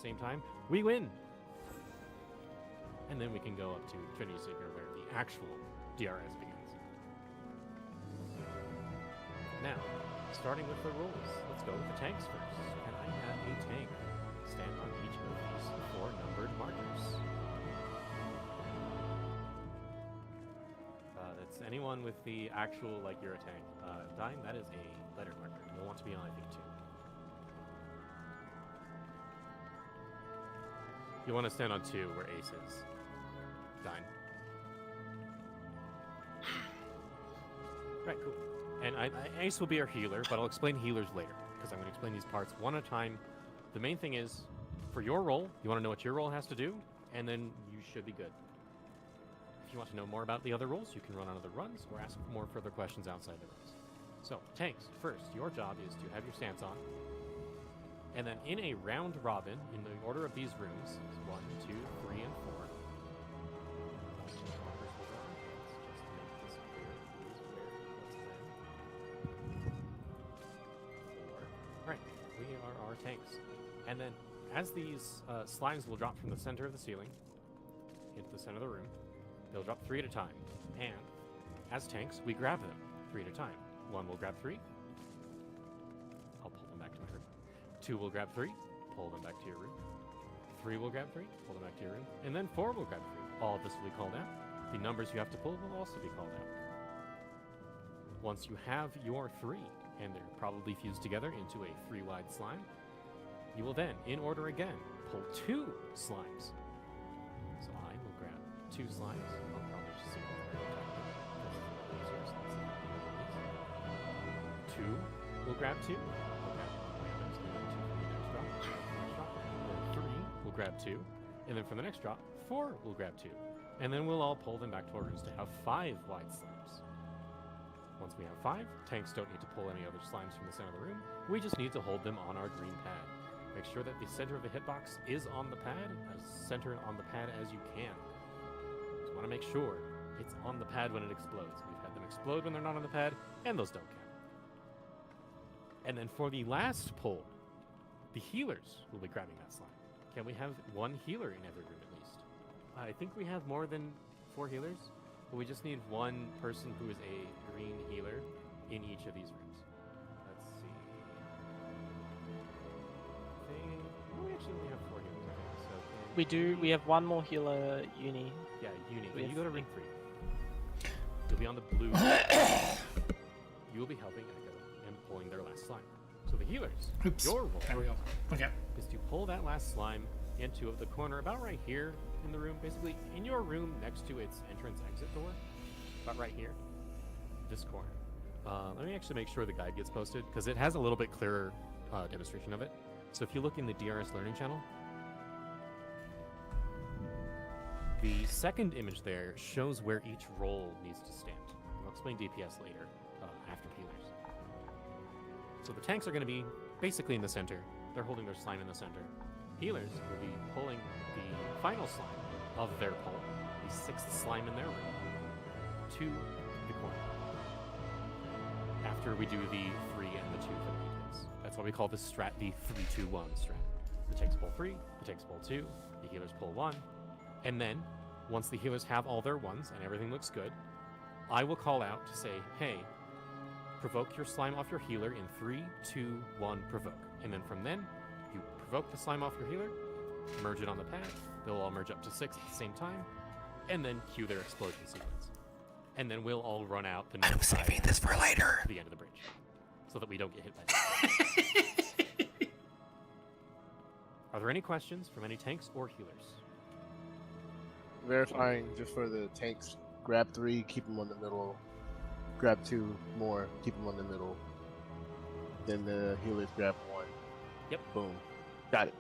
same time, we win. And then we can go up to Trinity Seeker where the actual DRS begins. Now, starting with the rules, let's go with the tanks first. Can I have a tank stand on each of these 4 numbered markers? That's anyone with the actual, like, you're a tank. Dime, that is a letter marker. You'll want to be on, I think, 2. You want to stand on 2 where Ace is. Dine. Right, cool. And Ace will be our healer, but I'll explain healers later, because I'm going to explain these parts one at a time. The main thing is, for your role, you want to know what your role has to do, and then you should be good. If you want to know more about the other roles, you can run on other runs, or ask more further questions outside the runs. So, tanks, first, your job is to have your stance on, and then in a round robin, in the order of these rooms, 1, 2, 3, and 4. Alright, we are our tanks. And then, as these slimes will drop from the center of the ceiling into the center of the room, they'll drop 3 at a time. And, as tanks, we grab them 3 at a time. 1 will grab 3. I'll pull them back to my room. 2 will grab 3, pull them back to your room. 3 will grab 3, pull them back to your room. And then 4 will grab 3. All of this will be called out. The numbers you have to pull will also be called out. Once you have your 3, and they're probably fused together into a 3-wide slime, you will then, in order again, pull 2 slimes. So I will grab 2 slimes. I'll probably just see what 2 will grab 2. We'll grab 2, and then from the next drop, 4 will grab 2, and then we'll all pull them back to our rooms to have 5 wide slimes. Once we have 5, tanks don't need to pull any other slimes from the center of the room. We just need to hold them on our green pad. Make sure that the center of the hitbox is on the pad, as centered on the pad as you can. Just want to make sure it's on the pad when it explodes. We've had them explode when they're not on the pad, and those don't count. And then for the last pull, the healers will be grabbing that slime. Can we have 1 healer in every room at least? I think we have more than 4 healers, but we just need 1 person who is a green healer in each of these rooms. Let's see. We actually only have 4 healers, I think. So we do. We have 1 more healer, Uni. Yeah, Uni. When you go to room 3, you'll be on the blue. You will be helping Echo and pulling their last slime. So the healers, your role There we go. Okay. is to pull that last slime into the corner about right here in the room, basically in your room next to its entrance-exit door, about right here, this corner. Let me actually make sure the guide gets posted, because it has a little bit clearer demonstration of it. So if you look in the DRS Learning channel, the second image there shows where each role needs to stand. I'll explain DPS later, after healers. So the tanks are going to be basically in the center. They're holding their slime in the center. Healers will be pulling the final slime of their pull, the 6th slime in their room, to the corner. After we do the 3 and the 2 for the tanks. That's why we call this strat the 3-2-1 strat. The tanks pull 3, the tanks pull 2, the healers pull 1, and then, once the healers have all their 1s and everything looks good, I will call out to say, hey, provoke your slime off your healer in 3, 2, 1, provoke. And then from then, you provoke the slime off your healer, merge it on the pad, they'll all merge up to 6 at the same time, and then cue their explosion sequence. And then we'll all run out the north I'm saving side this for later. to the end of the bridge, so that we don't get hit by it. Are there any questions from any tanks or healers? Verifying just for the tanks, grab 3, keep them on the middle. Grab 2 more, keep them on the middle. Then the healers grab 1. Yep. Boom. Got it.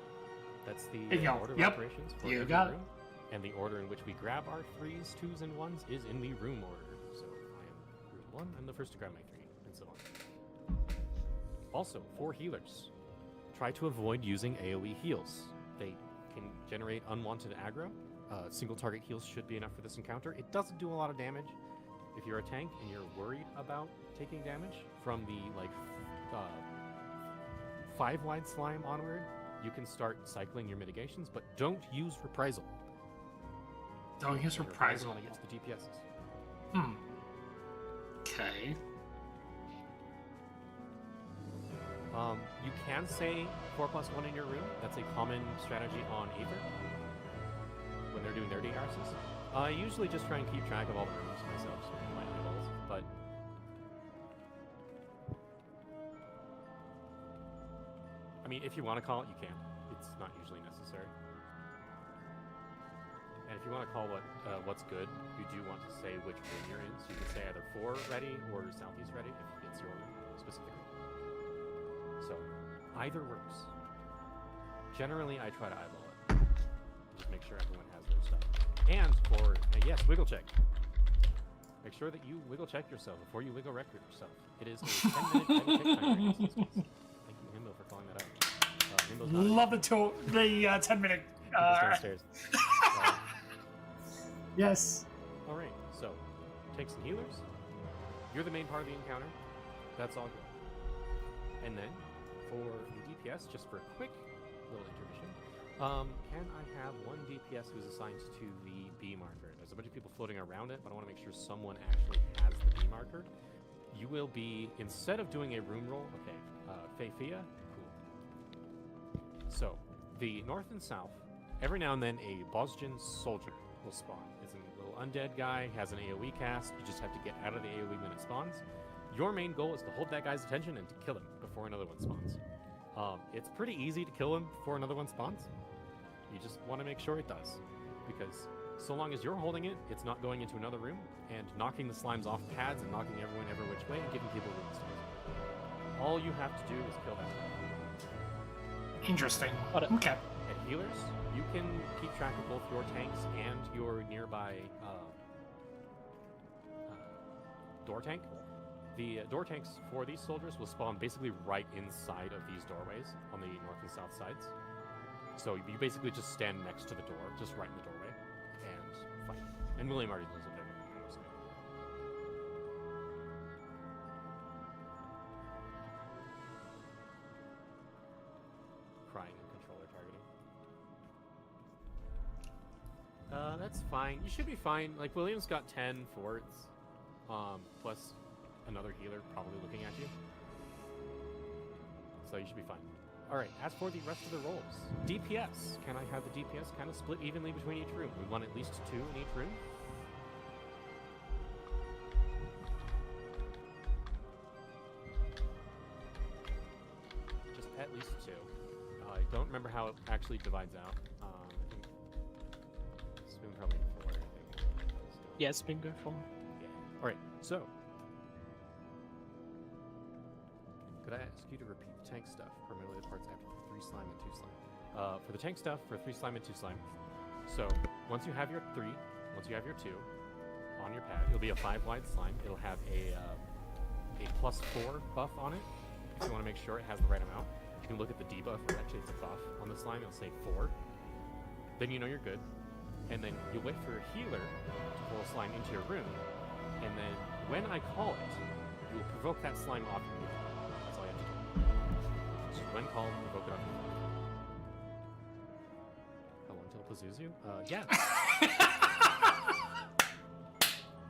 That's There the you go. order of Yep. operations for You every got it. room. And the order in which we grab our 3s, 2s, and 1s is in the room order. So I am room 1, I'm the first to grab my 3, and so on. Also, for healers, try to avoid using AoE heals. They can generate unwanted aggro. Single target heals should be enough for this encounter. It doesn't do a lot of damage. If you're a tank and you're worried about taking damage from the 5 wide slime onward, you can start cycling your mitigations, but don't use reprisal. Don't use reprisal. Want to get to the DPSs. Okay. You can say 4+1 in your room. That's a common strategy on Aether when they're doing their DRSs. I usually just try and keep track of all the rooms myself, so my eyeballs, but I mean, if you want to call it, you can. It's not usually necessary. And if you want to call what's good, you do want to say which room you're in. So you can say either 4 ready or southeast ready if it's your room specifically. So either works. Generally, I try to eyeball it. Just make sure everyone has their stuff. And for yes, wiggle check. Make sure that you wiggle check yourself before you wiggle record yourself. It is a 10-minute wiggle check timer. Thank you, Himbo, for calling that out. Himbo's not Love the 10-minute. Himbo's downstairs. Yes. All right, so take some healers. You're the main part of the encounter. That's all good. And then for the DPS, just for a quick little intermission, can I have one DPS who's assigned to the B marker? There's a bunch of people floating around it, but I want to make sure someone actually has the B marker. You will be, instead of doing a room roll, okay, Fafia, cool. So, the north and south, every now and then a Bosjan soldier will spawn. It's a little undead guy, has an AoE cast, you just have to get out of the AoE when it spawns. Your main goal is to hold that guy's attention and to kill him before another one spawns. It's pretty easy to kill him before another one spawns. You just want to make sure it does, because so long as you're holding it, it's not going into another room and knocking the slimes off pads and knocking everyone every which way and giving people rooms to use. All you have to do is kill that guy. Interesting. Got it. Okay. And healers, you can keep track of both your tanks and your nearby door tank. The door tanks for these soldiers will spawn basically right inside of these doorways on the north and south sides. So you basically just stand next to the door, just right in the doorway, and fight. And William already knows what they're doing. So. Crying and controller targeting. That's fine. You should be fine. Like, William's got 10 forts, plus another healer probably looking at you. So you should be fine. Alright, as for the rest of the rolls, DPS. Can I have the DPS kind of split evenly between each room? We want at least 2 in each room. Just at least 2. I don't remember how it actually divides out. I think Spoon probably 4, I think. Yeah, spin go from. Yeah. Alright, so could I ask you to repeat the tank stuff, primarily the parts after 3 slime and 2 slime? For the tank stuff, for 3 slime and 2 slime. So, once you have your 3, once you have your 2 on your pad, it'll be a 5-wide slime. It'll have a +4 buff on it, if you want to make sure it has the right amount. You can look at the debuff, or actually it's a buff on the slime, it'll say 4. Then you know you're good. And then you'll wait for a healer to pull a slime into your room. And then, when I call it, you will provoke that slime off your move. That's all you have to do. Just when called, provoke it off your move. How long till Pazuzu? Yeah.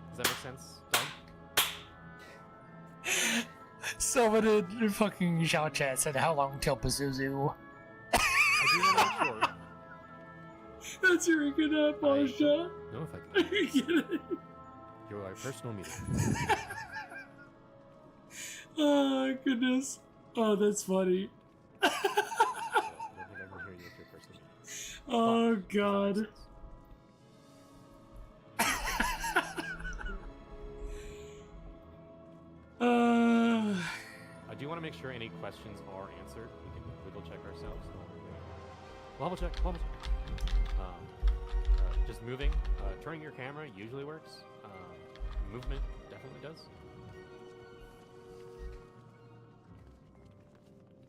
Does that make sense, Doug? Someone in fucking shout chat said, "How long till Pazuzu?" I do want to make sure. That's your good Pasha. No, if I can. You're our personal meeting. Oh goodness! Oh, that's funny. I don't think I can hear you with your personal meeting. Oh god. I do want to make sure any questions are answered. We can wiggle check ourselves. Level check, level check. Just moving, turning your camera usually works. Movement definitely does.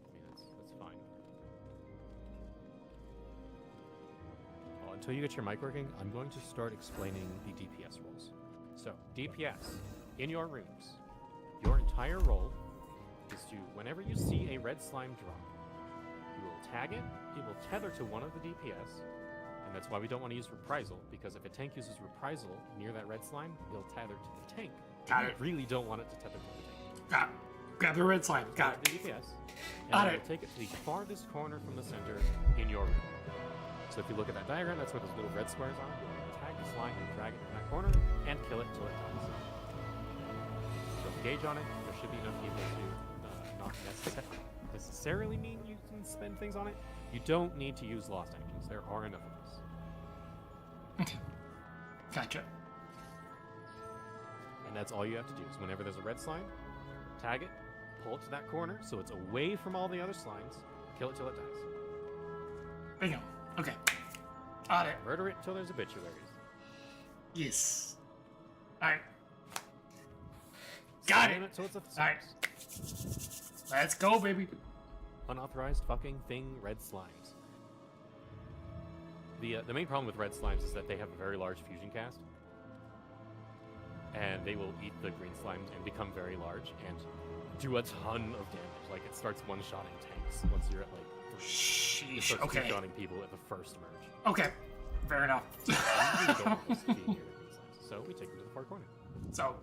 I mean, that's fine. Well, until you get your mic working, I'm going to start explaining the DPS roles. So, DPS, in your rooms, your entire role is to, whenever you see a red slime drop, you will tag it it will tether to one of the DPS, and that's why we don't want to use reprisal, because if a tank uses reprisal near that red slime, it'll tether to the tank. Got We it. really don't want it to tether to the tank. Got it. Grab the red slime. Got The it. DPS, and Got then it. we'll take it to the farthest corner from the center in your room. So if you look at that diagram, that's where those little red squares are. You'll tag the slime and drag it in that corner and kill it till it dies. So gauge on it. There should be enough people to not necessarily mean you can spend things on it. You don't need to use lost actions. There are enough of those. Gotcha. And that's all you have to do is whenever there's a red slime, tag it, pull it to that corner so it's away from all the other slimes, kill it till it dies. Bingo. Okay. Got it. Murder it till there's obituaries. Yes. Alright. Got Slam it. it till it's a Alright. Let's go, baby. Unauthorized fucking thing, red slimes. The main problem with red slimes is that they have a very large fusion cast. And they will eat the green slimes and become very large and do a ton of damage. Like, it starts one-shotting tanks once you're at, like, it Sheesh. starts Okay. two-shotting people at the first merge. Okay. Fair enough. We really don't want this to be near the green slimes, so we take them to the far corner. So,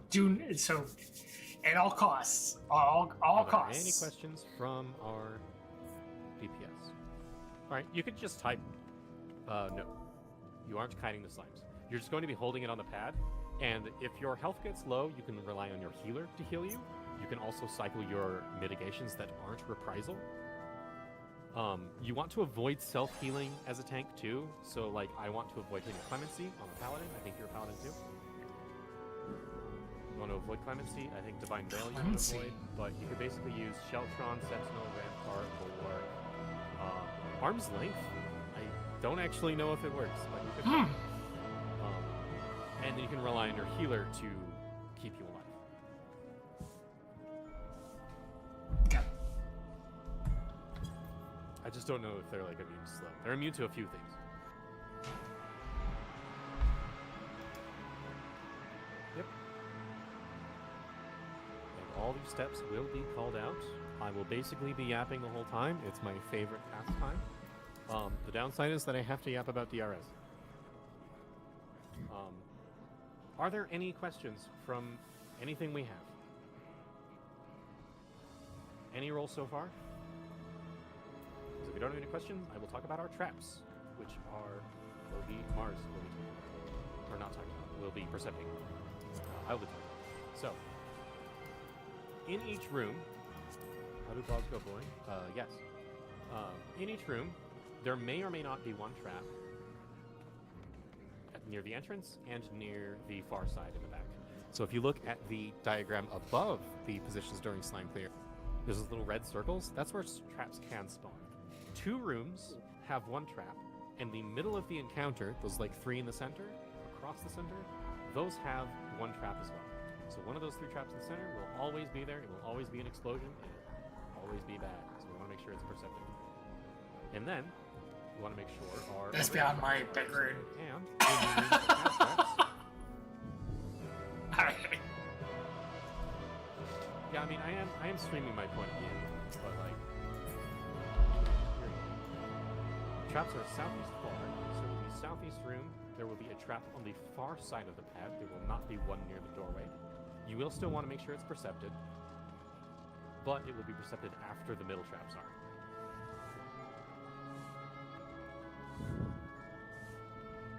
at all costs. All Are there costs. any questions from our DPS? Alright, you could just type, no. You aren't kiting the slimes. You're just going to be holding it on the pad, and if your health gets low, you can rely on your healer to heal you. You can also cycle your mitigations that aren't reprisal. You want to avoid self-healing as a tank too, so like I want to avoid hitting Clemency on the Paladin. I think you're a Paladin too. You want to avoid Clemency. I think Divine Veil you want to Clemency. avoid, but you could basically use Sheltron, Sentinel, Rampart, Bulwark, Arm's Length. I don't actually know if it works, but you could. And then you can rely on your healer to keep you alive. Okay. I just don't know if they're like immune to slow. They're immune to a few things. Yep. And all these steps will be called out. I will basically be yapping the whole time. It's my favorite pastime. The downside is that I have to yap about DRS. Are there any questions from anything we have? Any rolls so far? Because if we don't have any questions, I will talk about our traps, which will be Mars, will be talking about, or not talking about, will be percepting. I will be talking about. So, in each room, how do balls go, boy? Yes. In each room, there may or may not be one trap near the entrance and near the far side in the back. So if you look at the diagram above the positions during slime clear, there's those little red circles. That's where traps can spawn. 2 rooms have one trap, and the middle of the encounter, those like 3 in the center, across the center, those have one trap as well. So one of those 3 traps in the center will always be there. It will always be an explosion, and it will always be bad. So we want to make sure it's perceptive. And then we want to make sure our That's beyond my bedroom. and traps. Alright. Yeah, I mean, I am streaming my point of view, but like, traps are southeast far. So in the southeast room, there will be a trap on the far side of the pad. There will not be one near the doorway. You will still want to make sure it's percepted, but it will be percepted after the middle traps are.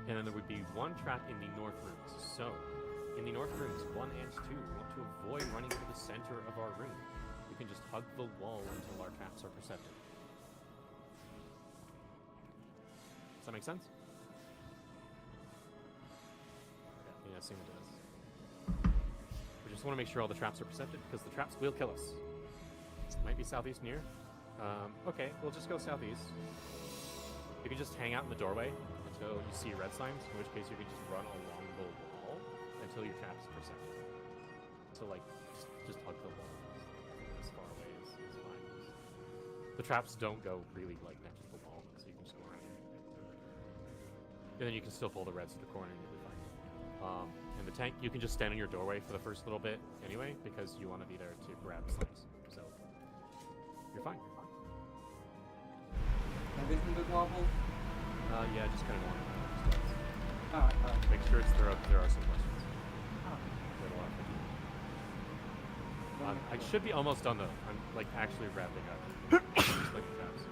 And then there would be one trap in the north rooms. So, in the north rooms, 1 and 2, we want to avoid running to the center of our room. We can just hug the wall until our traps are percepted. Does that make sense? Okay, yeah, I assume it does. We just want to make sure all the traps are percepted, because the traps will kill us. Might be southeast near. Okay, we'll just go southeast. You can just hang out in the doorway until you see red slimes, in which case you can just run along the wall until your trap's percepted. So like, just hug the wall as far away as fine. The traps don't go really like next to the wall, so you can just go around. And then you can still pull the reds to the corner and you'll be fine. And the tank, you can just stand in your doorway for the first little bit anyway, because you want to be there to grab slimes. So, you're fine. vision to wobble? Yeah, just kind of normal. Alright, alright. Make sure there are some questions. Oh. There's a lot of questions. I should be almost done though. I'm like actually wrapping up. Just like fast.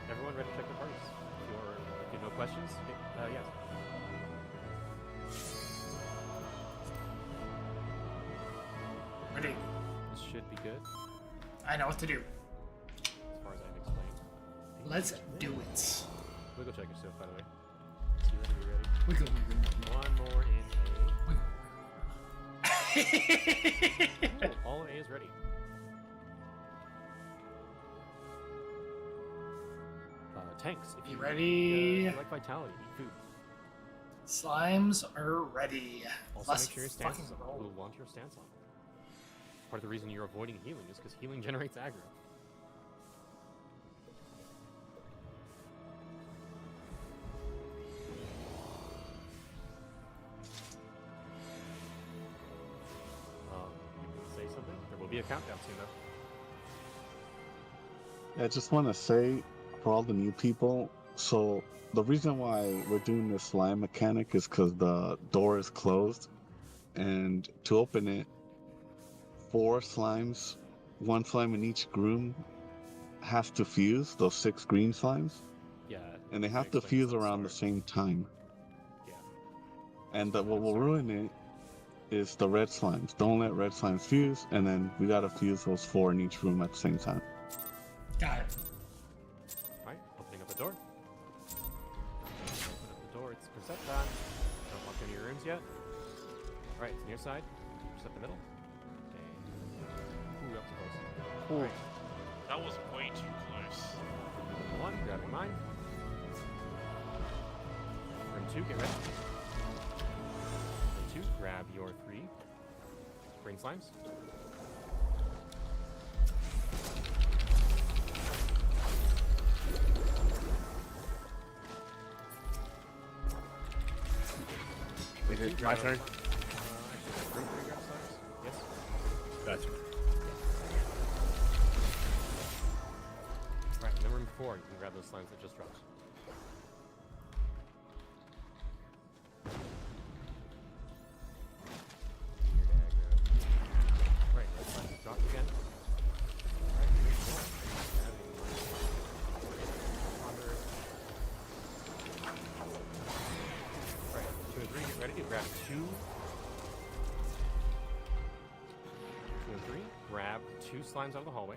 Everyone ready to check their parties? If you have no questions, yes. Ready. This should be good, I know what to do. as far as I've explained. Let's do it. Wiggle check your stuff, by the way. So you're ready to be ready. Wiggle, One more in wiggle. A. All A is ready. Tanks, if You you ready? if you like vitality, eat food. Slimes are ready. Also, Let's make sure your stance fucking is on. roll. We'll want your stance on. Part of the reason you're avoiding healing is because healing generates aggro. You can say something? There will be a countdown soon, though. I just want to say for all the new people, so the reason why we're doing this slime mechanic is because the door is closed, and to open it, 4 slimes, 1 slime in each room, has to fuse, those 6 green slimes, Yeah. and they I have to explained fuse this at around the start. same time. Yeah. And what will ruin it is the red slimes. Don't let red slimes fuse, and then we gotta fuse those 4 in each room at the same time. Got it. Alright, opening up the door. Open up the door, it's Perception. Don't walk into your rooms yet. Alright, it's near side. Percept the middle. Okay. Ooh, up close. Alright. That was way too close. Room 1, grabbing mine. Room 2, get ready. Room 2, grab your 3 green slimes. Is it my turn? Actually, room 3 grab slimes. Yes. Gotcha. Right, and then room 4, you can grab those slimes that just dropped. Weird aggro. Right, those slimes have dropped again. Alright, room 4. Grabbing Ponder. Right, 2 and 3, get ready to grab 2. 2 and 3, grab 2 slimes out of the hallway.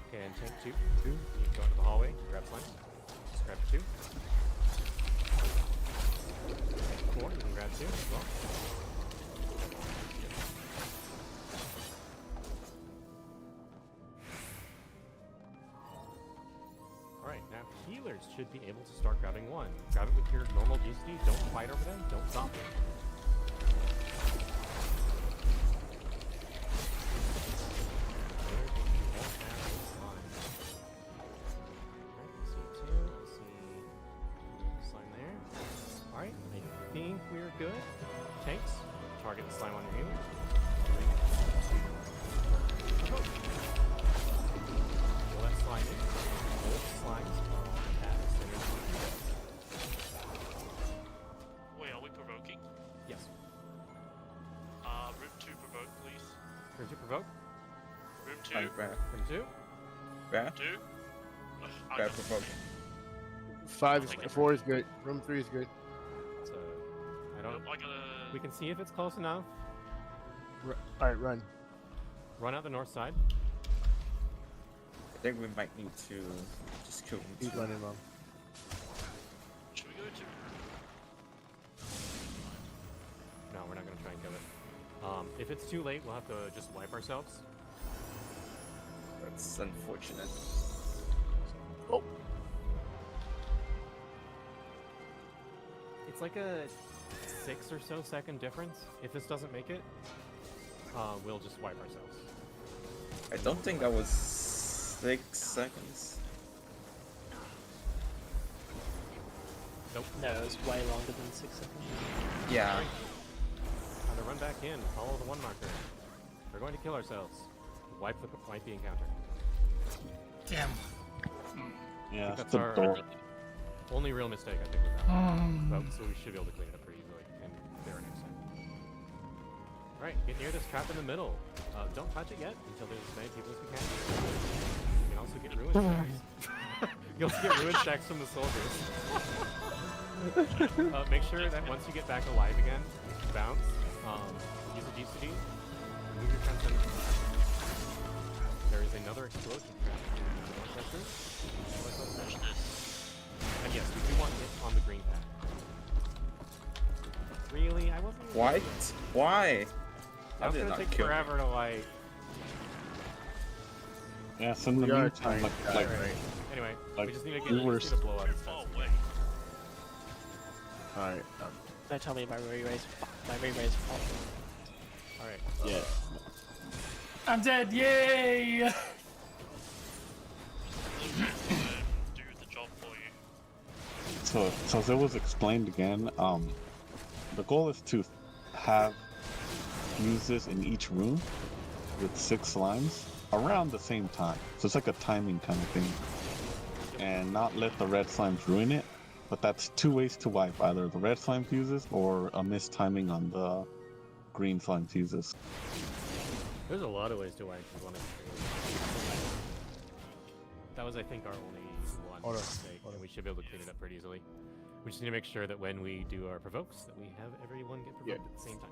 Okay, and take 2. You go into the hallway, grab slimes. Just grab 2. 4, you can grab 2 as well. Alright, now healers should be able to start grabbing 1. Grab it with your normal GSD, don't fight over them, don't stop them. Good. Tanks, target the slime on your healer. Pull that slime in. Both slimes are at center Wait, are we provoking? Yes. Room 2 provoke, please. Room 2 provoke. Room 2. Grab. Room 2. Grab. 2. Grab provoke. 4 is good. Room 3 is good. So, I don't. I gotta. We can see if it's close enough. Alright, run. Run out the north side. I think we might need to just kill them. Keep running, Mom. Should we go to? No, we're not gonna try and kill it. If it's too late, we'll have to just wipe ourselves. That's unfortunate. Oh. It's like a 6 or so second difference. If this doesn't make it, we'll just wipe ourselves. I don't think that was 6 seconds. Nope. No, it was way longer than 6 seconds. Yeah. Time to run back in. Follow the 1 marker. We're going to kill ourselves. wipe the encounter. Damn. Yeah, That's that's the our door. only real mistake I think with that. But, so we should be able to clean it up pretty easily and there next time. Alright, get near this trap in the middle. Don't touch it yet until there's as many people as we can. You can also get ruin stacks. You also get ruin stacks from the soldiers. Make sure that once you get back alive again, bounce, use a GCD, move your transcendence. There is another explosion trap. And yes, we do want it on the green pad. Really? I wasn't. What? Why? How That's did it gonna not take kill me? forever to like. Yeah, so in the We are meantime, trying to like, right. Anyway, Like, we just need to get we we were just need to blow out his Oh, fence. wait. Alright. Don't tell me my re-raise. Fuck, my re-raise fault. All right. Yeah. I'm dead. Yay! Do the job for you. so as it was explained again, the goal is to have fuses in each room with 6 slimes around the same time. So it's like a timing kind of thing. And not let the red slimes ruin it. But that's 2 ways to wipe, either the red slime fuses or a mistiming on the green slime fuses. There's a lot of ways to wipe one of the That was, I think, our only one Hold on, mistake, hold on. and we should be able to clean it up pretty easily. We just need to make sure that when we do our provokes, that we have everyone get provoked Yeah. at the same time.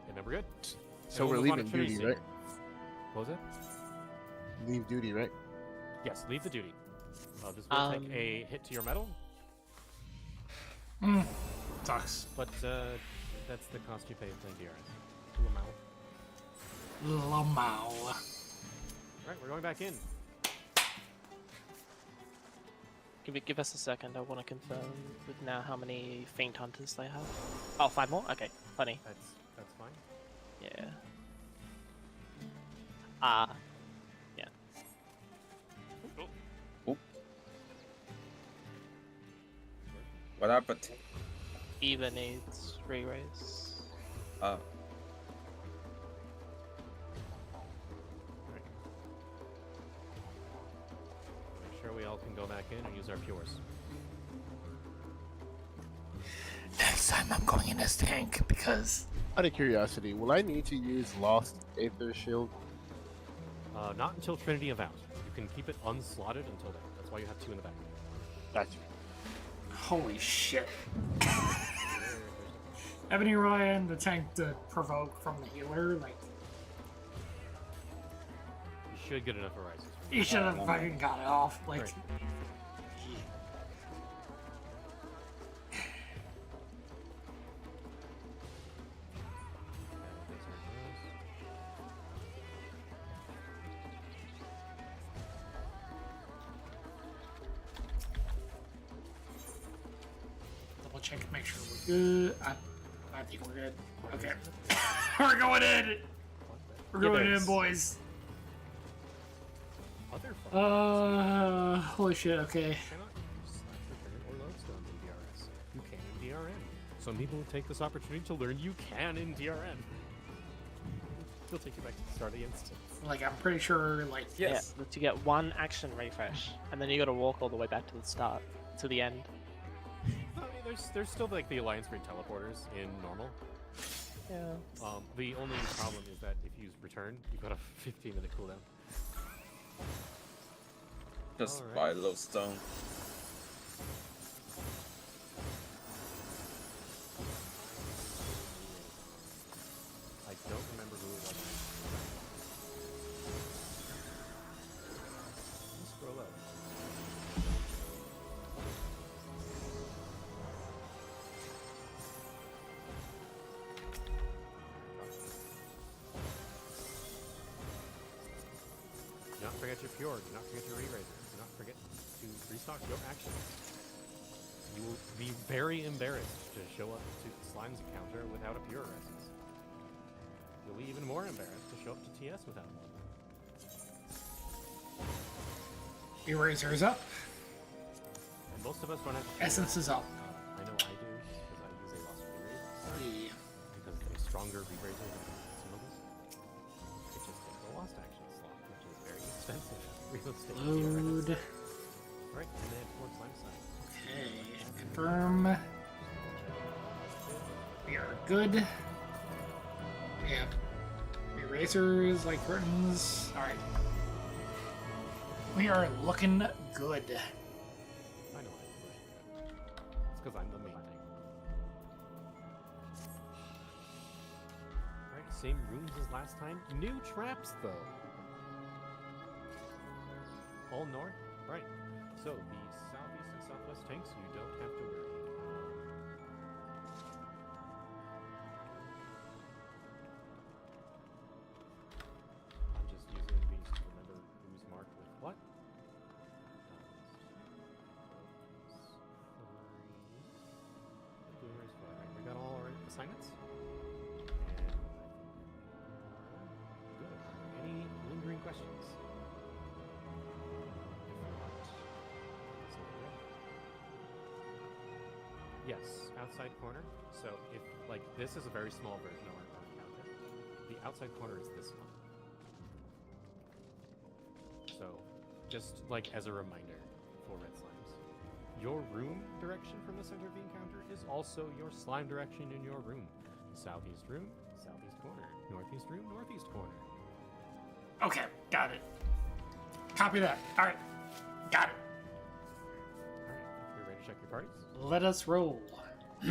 And then we're good. So And we're we'll move on leaving to Trinity duty, right? soon. What was it? Leave duty, right? Yes, leave the duty. This will take a hit to your metal, Sucks. but that's the cost you pay playing DRS. Lamau. Alright, we're going back in. Give us a second. I want to confirm with now how many faint hunters they have. Oh, 5 more? Okay, funny. That's fine. Yeah. Yeah. What happened? Eva needs re-raise. Oh. Make sure we all can go back in and use our pures. Next time I'm going in as tank because Out of curiosity, will I need to use Lost Aether Shield? Not until Trinity of Out. You can keep it unslotted until then. That's why you have 2 in the back. Gotcha. holy shit. Ebony Ryan, the tank to provoke from the healer, like You should get enough arises. he should have fucking got it off. Like Right. double check, make sure we're good. I think we're good. Okay. We're going in! We're Yeah, going in, there's- boys. Other fun. Holy shit, okay. Cannot use slash return or lodestone in DRS. You can in DRM. Some people take this opportunity to learn you can in DRM. He'll take you back to the start of the instance. Like, I'm pretty sure, like, Yes. Yeah, but you get 1 action refresh, and then you gotta walk all the way back to the start, to the end. I mean, there's still like the Alliance Green teleporters in normal. Yeah. The only problem is that if you use return, you've got a 15-minute cooldown. Just Alright. buy lodestone. I don't remember who it was. Let's scroll up. Do not forget your pure. Do not forget your re-raiser. Do not forget to restock your actions. You will be very embarrassed to show up to Slime's encounter without a pure resist. You'll be even more embarrassed to show up to TS without one. eraser is up, And most of us don't have to. essence is up. I know I do, because I use a lost re-raise. Yeah. Because it's a stronger re-raiser than some of us. It just takes a lost action. Let's stay here. Load. Alright, and then towards slime side. Okay, confirm. We are good. We have erasers like curtains. Alright. We are looking good. I know I can push it. It's because I'm the main thing. Alright, same rooms as last time. New traps, though. All north? Right. So, the southeast and southwest tanks, you don't have to worry. I'm just using these to remember who's marked with what. Alright, we got all our assignments. And good. Any lingering questions? Yes, outside corner. So if like this is a very small version of our counter, the outside corner is this one. So just like as a reminder for red slimes, your room direction from the center of the encounter is also your slime direction in your room. Southeast room, southeast corner. Northeast room, northeast corner. Okay, got it. Copy that. Alright, got it. Alright, if you're ready to check your parties. Let us roll. As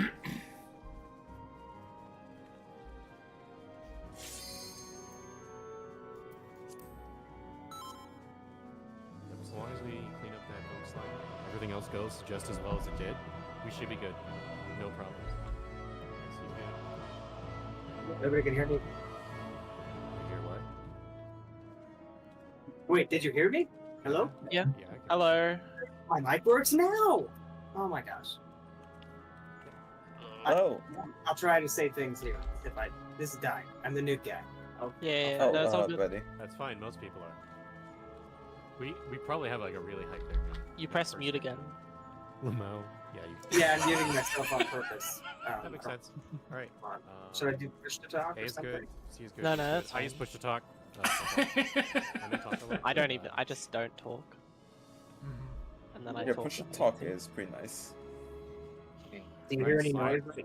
long as we clean up that oak slime, everything else goes just as well as it did. We should be good. No problems. Yes, you can. Nobody can hear me. You hear what? Wait, did you hear me? Hello? Yeah. Yeah, I can. Hello. My mic works now. Oh my gosh. Oh. I'll try to say things here. This is Di. I'm the nuke guy. Yeah, Oh, that's all good. buddy. That's fine. Most people are. We probably have like a really high clear count. You press mute again. Lamo. Yeah, you. Yeah, I'm muting myself on purpose. That makes sense. All right. Come on. Should I do push to talk A or is something? good. C is good. No, D is no, good. that's I use fine. push to talk. And they talk a lot. I don't even. I just don't talk, and then I Your talk. push to when I talk need to. is pretty nice. Do you hear any Slide. noise?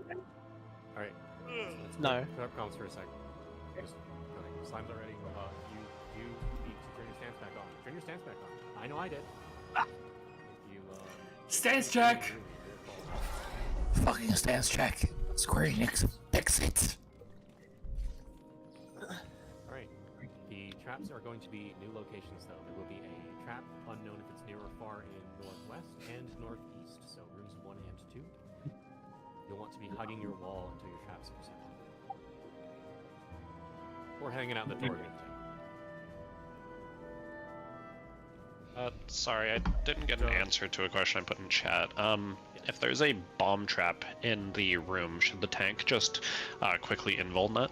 All right. Let's No. Put up comms for a sec. Just, okay, slime's already. You need to turn your stance back on. Turn your stance back on. I know I did. If you Stance check. Fucking stance check. Square Enix, fix it. Alright. The traps are going to be new locations though. There will be a trap unknown if it's near or far in northwest and northeast, so rooms 1 and 2. You'll want to be hugging your wall until your traps are set. Or hanging out in the door. Sorry, I didn't get an answer to a question I put in chat. If there's a bomb trap in the room, should the tank just quickly invuln that?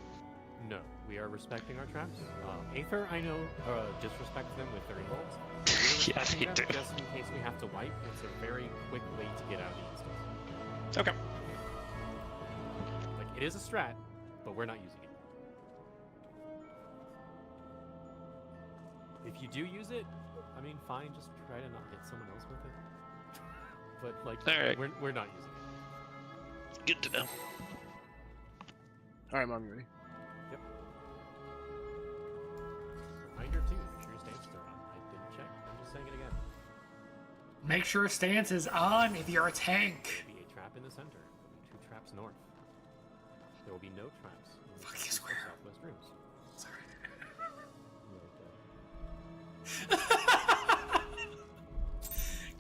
No, we are respecting our traps. Aether, I know, disrespects them with their involves. Yeah, they do. Just in case we have to wipe, it's a very quick way to get out of the instance. Okay. Like, it is a strat, but we're not using it. If you do use it, I mean, fine, just try to not hit someone else with it. But, like, Alright. we're not using it. Good to know. Alright, Mom, you ready? Reminder, too, make sure your stance is on. I didn't check. I'm just saying it again. Make sure stance is on if you're a tank. There will be a trap in the center. There will be 2 traps north. There will be no traps in the Fuck you, east or Square. southwest rooms. Sorry.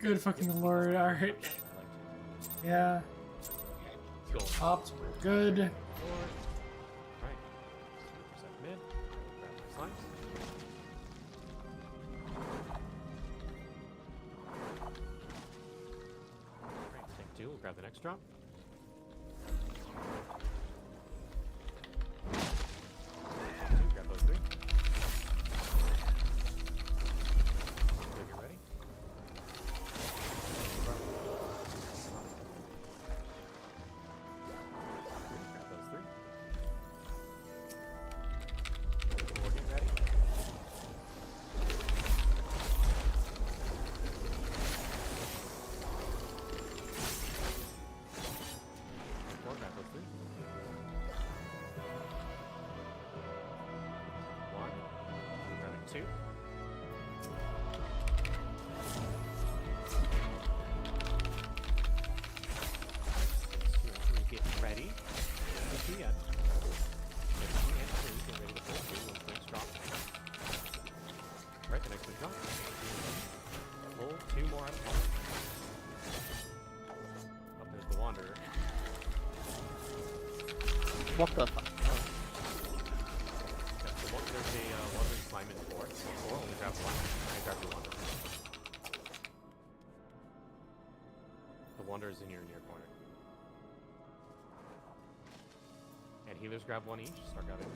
Good fucking lord. Alright. I like to. Yeah. Go on. Popped. We're good. Right. Percent mid. Grab my slimes. Right, take 2. We'll grab the next drop. Take 2. Grab those 3. Good, you ready? Grab those 3. We'll get ready. 2. So get ready. Not 2 yet. Get 2 and 3. Get ready to pull 2 once the next drop. Right, the next one drop. Pull 2 more up. Up there's the Wanderer. What the fuck? Yeah, so there's a Wandering Slime in 4. 4 only grab 1. I grab the Wanderer. The Wanderer's in your near corner. And healers grab 1 each. Start grabbing.